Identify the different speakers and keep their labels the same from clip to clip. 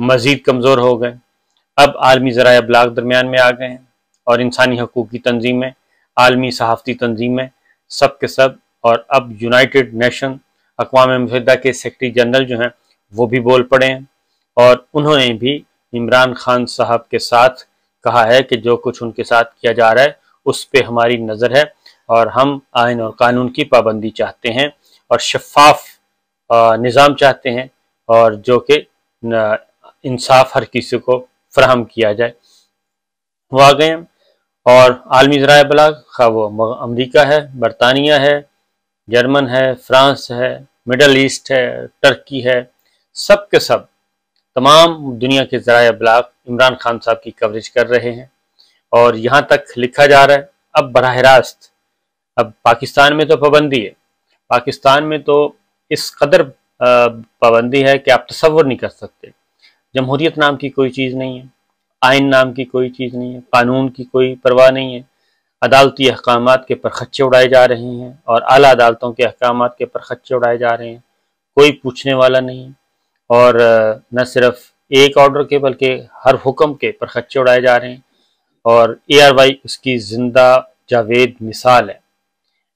Speaker 1: مزید کمزور ہو گئے. اب عالمی ذرائع ابلاغ درمیان میں آ گئے ہیں اور انسانی حقوق کی تنظیمیں، عالمی صحافتی تنظیمیں، سب کے سب، اور اب یونائٹڈ نیشن اقوام متحدہ کے سیکرٹری جنرل جو ہیں وہ بھی بول پڑے ہیں، اور انہوں نے بھی عمران خان صاحب کے ساتھ کہا ہے کہ جو کچھ ان کے ساتھ کیا جا رہا ہے اس پہ ہماری نظر ہے، اور ہم آئین اور قانون کی پابندی چاہتے ہیں اور شفاف نظام چاہتے ہیں، اور جو کہ انصاف ہر کسی کو فراہم کیا جائے. وہ آ گئے ہیں. اور عالمی ذرائع ابلاغ، خواہ وہ امریکہ ہے، برطانیہ ہے، جرمن ہے، فرانس ہے، مڈل ایسٹ ہے، ٹرکی ہے، سب کے سب تمام دنیا کے ذرائع ابلاغ عمران خان صاحب کی کوریج کر رہے ہیں. اور یہاں تک لکھا جا رہا ہے اب براہ راست، اب پاکستان میں تو پابندی ہے، پاکستان میں تو اس قدر پابندی ہے کہ آپ تصور نہیں کر سکتے. جمہوریت نام کی کوئی چیز نہیں ہے، آئین نام کی کوئی چیز نہیں ہے، قانون کی کوئی پرواہ نہیں ہے. عدالتی احکامات کے پرخچے اڑائے جا رہے ہیں اور اعلیٰ عدالتوں کے احکامات کے پرخچے اڑائے جا رہے ہیں، کوئی پوچھنے والا نہیں ہے. اور نہ صرف ایک آرڈر کے بلکہ ہر حکم کے پرخچے اڑائے جا رہے ہیں. اور اے آر وائی اس کی زندہ جاوید مثال ہے.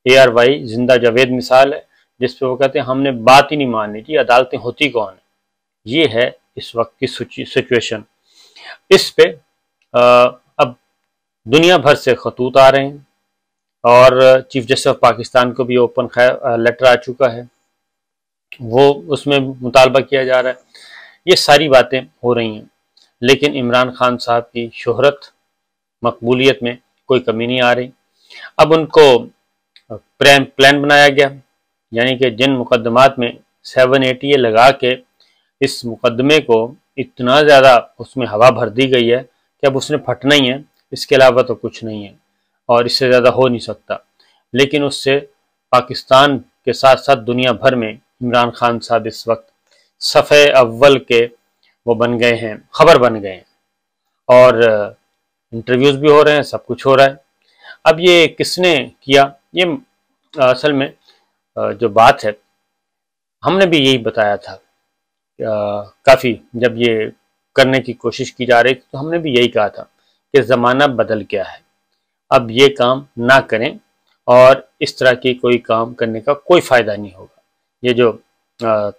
Speaker 1: اے آر وائی زندہ جاوید مثال ہے جس پہ وہ کہتے ہیں ہم نے بات ہی نہیں ماننی تھی، عدالتیں ہوتی کون ہیں. یہ ہے اس وقت کی سچویشن. اس پہ اب دنیا بھر سے خطوط آ رہے ہیں اور چیف جسٹس آف پاکستان کو بھی اوپن لیٹر آ چکا ہے، وہ اس میں مطالبہ کیا جا رہا ہے. یہ ساری باتیں ہو رہی ہیں، لیکن عمران خان صاحب کی شہرت، مقبولیت میں کوئی کمی نہیں آ رہی. اب ان کو پلان بنایا گیا، یعنی کہ جن مقدمات میں 780 لگا کے اس مقدمے کو اتنا زیادہ اس میں ہوا بھر دی گئی ہے کہ اب اس نے پھٹنا ہی ہے، اس کے علاوہ تو کچھ نہیں ہے اور اس سے زیادہ ہو نہیں سکتا. لیکن اس سے پاکستان کے ساتھ ساتھ دنیا بھر میں عمران خان صاحب اس وقت صفحے اول کے وہ بن گئے ہیں، خبر بن گئے ہیں، اور انٹرویوز بھی ہو رہے ہیں، سب کچھ ہو رہا ہے. اب یہ کس نے کیا؟ یہ اصل میں جو بات ہے ہم نے بھی یہی بتایا تھا، کافی جب یہ کرنے کی کوشش کی جا رہی تھی تو ہم نے بھی یہی کہا تھا کہ زمانہ بدل گیا ہے، اب یہ کام نہ کریں اور اس طرح کی کوئی کام کرنے کا کوئی فائدہ نہیں ہوگا. یہ جو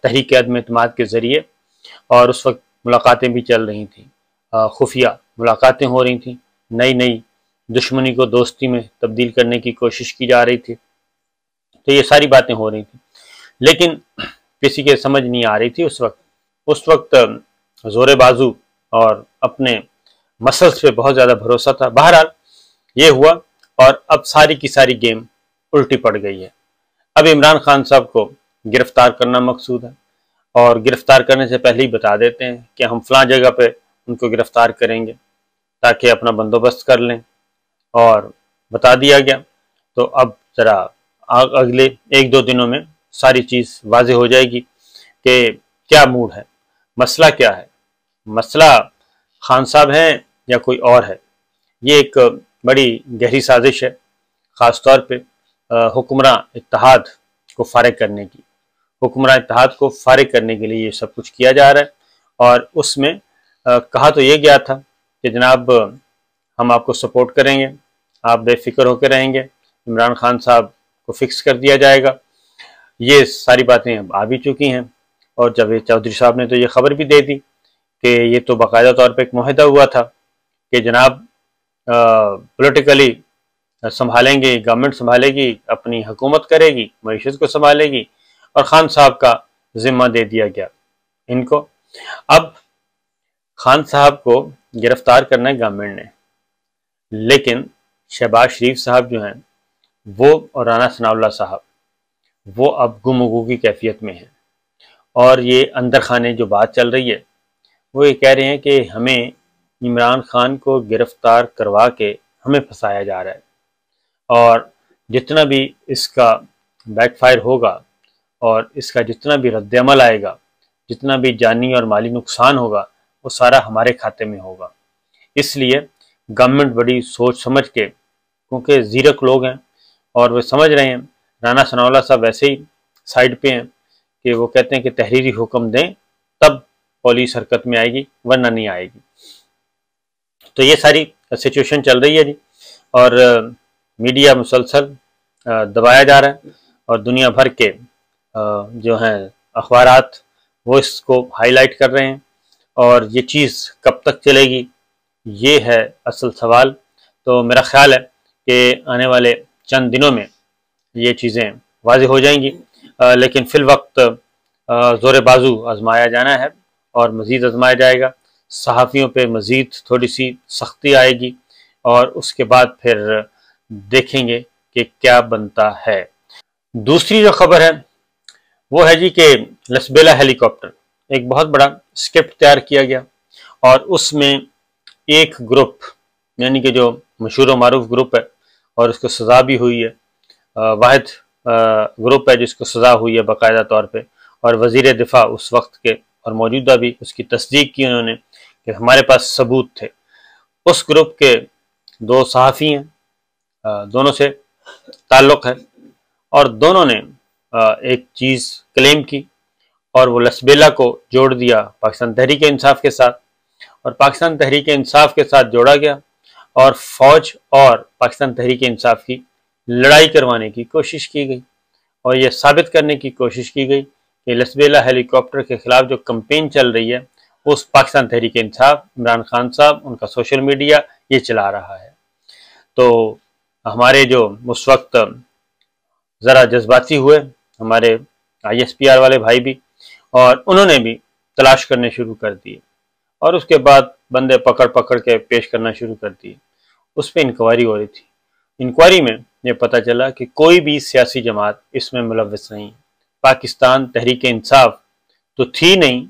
Speaker 1: تحریک عدم اعتماد کے ذریعے، اور اس وقت ملاقاتیں بھی چل رہی تھیں، خفیہ ملاقاتیں ہو رہی تھیں، نئی نئی دشمنی کو دوستی میں تبدیل کرنے کی کوشش کی جا رہی تھی، تو یہ ساری باتیں ہو رہی تھیں، لیکن کسی کے سمجھ نہیں آ رہی تھی اس وقت زور بازو اور اپنے مسلس پہ بہت زیادہ بھروسہ تھا. بہرحال یہ ہوا اور اب ساری کی ساری گیم الٹی پڑ گئی ہے. اب عمران خان صاحب کو گرفتار کرنا مقصود ہے، اور گرفتار کرنے سے پہلے ہی بتا دیتے ہیں کہ ہم فلاں جگہ پہ ان کو گرفتار کریں گے تاکہ اپنا بندوبست کر لیں، اور بتا دیا گیا. تو اب ذرا اگلے 1-2 دنوں میں ساری چیز واضح ہو جائے گی کہ کیا موڈ ہے، مسئلہ کیا ہے، مسئلہ خان صاحب ہیں یا کوئی اور ہے. یہ ایک بڑی گہری سازش ہے، خاص طور پہ حکمراں اتحاد کو فارغ کرنے کی. حکمراں اتحاد کو فارغ کرنے کے لیے یہ سب کچھ کیا جا رہا ہے، اور اس میں کہا تو یہ گیا تھا کہ جناب ہم آپ کو سپورٹ کریں گے، آپ بے فکر ہو کے رہیں گے، عمران خان صاحب کو فکس کر دیا جائے گا. یہ ساری باتیں اب آ بھی چکی ہیں، اور جاوید چودھری صاحب نے تو یہ خبر بھی دے دی کہ یہ تو باقاعدہ طور پہ ایک معاہدہ ہوا تھا کہ جناب پولیٹیکلی سنبھالیں گے، گورنمنٹ سنبھالے گی، اپنی حکومت کرے گی، معیشت کو سنبھالے گی، اور خان صاحب کا ذمہ دے دیا گیا ان کو. اب خان صاحب کو گرفتار کرنا ہے گورنمنٹ نے، لیکن شہباز شریف صاحب جو ہیں وہ اور رانا ثناء اللہ صاحب وہ اب گم و گو کی کیفیت میں ہیں. اور یہ اندر خانے جو بات چل رہی ہے وہ یہ کہہ رہے ہیں کہ ہمیں عمران خان کو گرفتار کروا کے ہمیں پھنسایا جا رہا ہے، اور جتنا بھی اس کا بیک فائر ہوگا اور اس کا جتنا بھی رد عمل آئے گا، جتنا بھی جانی اور مالی نقصان ہوگا، وہ سارا ہمارے کھاتے میں ہوگا. اس لیے گورنمنٹ بڑی سوچ سمجھ کے، کیونکہ زیرک لوگ ہیں اور وہ سمجھ رہے ہیں، رانا ثناء اللہ صاحب ویسے ہی سائڈ پہ ہیں کہ وہ کہتے ہیں کہ تحریری حکم دیں تب پولیس حرکت میں آئے گی، ورنہ نہیں آئے گی۔ تو یہ ساری سچویشن چل رہی ہے جی، اور میڈیا مسلسل دبایا جا رہا ہے، اور دنیا بھر کے جو ہیں اخبارات وہ اس کو ہائی لائٹ کر رہے ہیں، اور یہ چیز کب تک چلے گی یہ ہے اصل سوال۔ تو میرا خیال ہے کہ آنے والے چند دنوں میں یہ چیزیں واضح ہو جائیں گی، لیکن فی الوقت زور بازو آزمایا جانا ہے، اور مزید آزمایا جائے گا۔ صحافیوں پہ مزید تھوڑی سی سختی آئے گی، اور اس کے بعد پھر دیکھیں گے کہ کیا بنتا ہے۔ دوسری جو خبر ہے وہ ہے جی کہ لسبیلا ہیلی کاپٹر، ایک بہت بڑا اسکرپٹ تیار کیا گیا، اور اس میں ایک گروپ، یعنی کہ جو مشہور و معروف گروپ ہے اور اس کو سزا بھی ہوئی ہے، واحد گروپ ہے جس کو سزا ہوئی ہے باقاعدہ طور پہ، اور وزیر دفاع اس وقت کے اور موجودہ بھی اس کی تصدیق کی انہوں نے کہ ہمارے پاس ثبوت تھے۔ اس گروپ کے دو صحافی ہیں، دونوں سے تعلق ہے، اور دونوں نے ایک چیز کلیم کی، اور وہ لسبیلا کو جوڑ دیا پاکستان تحریک انصاف کے ساتھ، اور پاکستان تحریک انصاف کے ساتھ جوڑا گیا، اور فوج اور پاکستان تحریک انصاف کی لڑائی کروانے کی کوشش کی گئی، اور یہ ثابت کرنے کی کوشش کی گئی کہ لسبیلا ہیلی کاپٹر کے خلاف جو کمپین چل رہی ہے اس پاکستان تحریک انصاف، عمران خان صاحب، ان کا سوشل میڈیا یہ چلا رہا ہے۔ تو ہمارے جو اس وقت ذرا جذباتی ہوئے ہمارے آئی ایس پی آر والے بھائی بھی، اور انہوں نے بھی تلاش کرنے شروع کر دیے، اور اس کے بعد بندے پکڑ پکڑ کے پیش کرنا شروع کر دیے۔ اس پہ انکوائری ہو رہی تھی، انکوائری میں یہ پتہ چلا کہ کوئی بھی سیاسی جماعت اس میں ملوث نہیں۔ پاکستان تحریک انصاف تو تھی نہیں،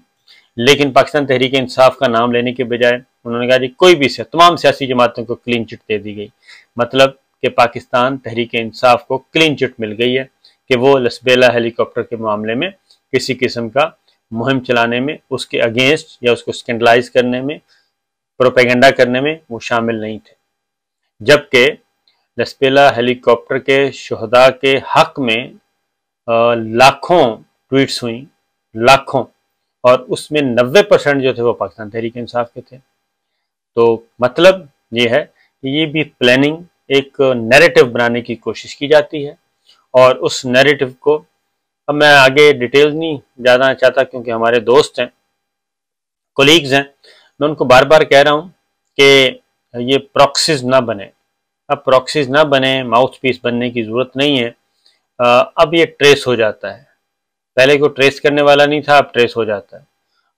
Speaker 1: لیکن پاکستان تحریک انصاف کا نام لینے کے بجائے انہوں نے کہا جی کوئی بھی تمام سیاسی جماعتوں کو کلین چٹ دے دی گئی، مطلب کہ پاکستان تحریک انصاف کو کلین چٹ مل گئی ہے کہ وہ لسبیلا ہیلی کاپٹر کے معاملے میں کسی قسم کا مہم چلانے میں، اس کے اگینسٹ یا اس کو سکینڈلائز کرنے میں، پروپیگنڈا کرنے میں وہ شامل نہیں تھے۔ جبکہ لسبیلا ہیلی کاپٹر کے شہداء کے حق میں لاکھوں ٹویٹس ہوئیں، لاکھوں، اور اس میں 90% جو تھے وہ پاکستان تحریک انصاف کے تھے۔ تو مطلب یہ ہے کہ یہ بھی پلاننگ، ایک نیریٹو بنانے کی کوشش کی جاتی ہے، اور اس نیریٹو کو اب میں آگے ڈیٹیل نہیں جانا چاہتا کیونکہ ہمارے دوست ہیں، کولیگز ہیں، میں ان کو بار بار کہہ رہا ہوں کہ یہ پراکسیز نہ بنے۔ اب پراکسیز نہ بنے، ماؤتھ پیس بننے کی ضرورت نہیں ہے۔ اب یہ ٹریس ہو جاتا ہے، پہلے کو ٹریس کرنے والا نہیں تھا، اب ٹریس ہو جاتا ہے،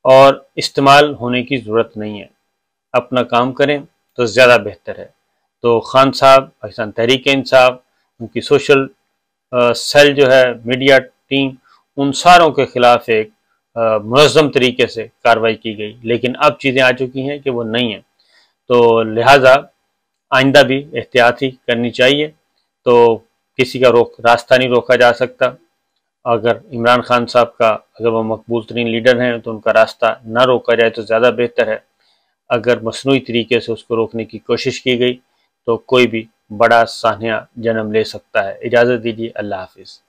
Speaker 1: اور استعمال ہونے کی ضرورت نہیں ہے۔ اپنا کام کریں تو زیادہ بہتر ہے۔ تو خان صاحب، پاکستان تحریک انصاف، ان کی سوشل سیل جو ہے، میڈیا ٹیم، ان ساروں کے خلاف ایک منظم طریقے سے کارروائی کی گئی، لیکن اب چیزیں آ چکی ہیں کہ وہ نہیں ہیں، تو لہٰذا آئندہ بھی احتیاط ہی کرنی چاہیے۔ تو کسی کا راستہ نہیں روکا جا سکتا۔ اگر عمران خان صاحب کا، اگر وہ مقبول ترین لیڈر ہیں تو ان کا راستہ نہ روکا جائے تو زیادہ بہتر ہے۔ اگر مصنوعی طریقے سے اس کو روکنے کی کوشش کی گئی تو کوئی بھی بڑا سانحہ جنم لے سکتا ہے۔ اجازت دیجیے، اللہ حافظ۔